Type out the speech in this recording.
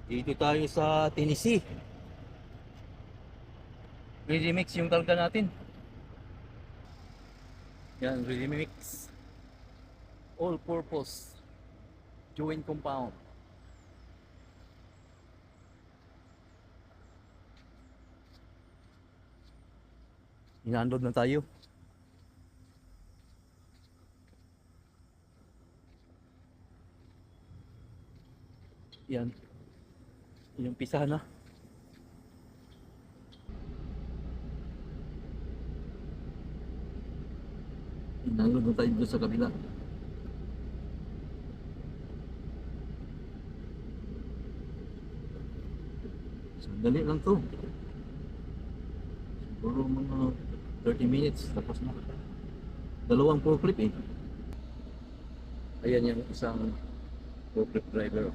Dito tayo sa Tennessee. Ready mix yung talga natin. Yan, ready mix. All purpose. Joint compound. Inandod na tayo. Yan. Yung pisa na. Inandod na tayo doon sa kabila. Sandali lang to. Siguro mga 30 minutes tapos na. Dalawang forklift eh. Ayan yung isang forklift driver.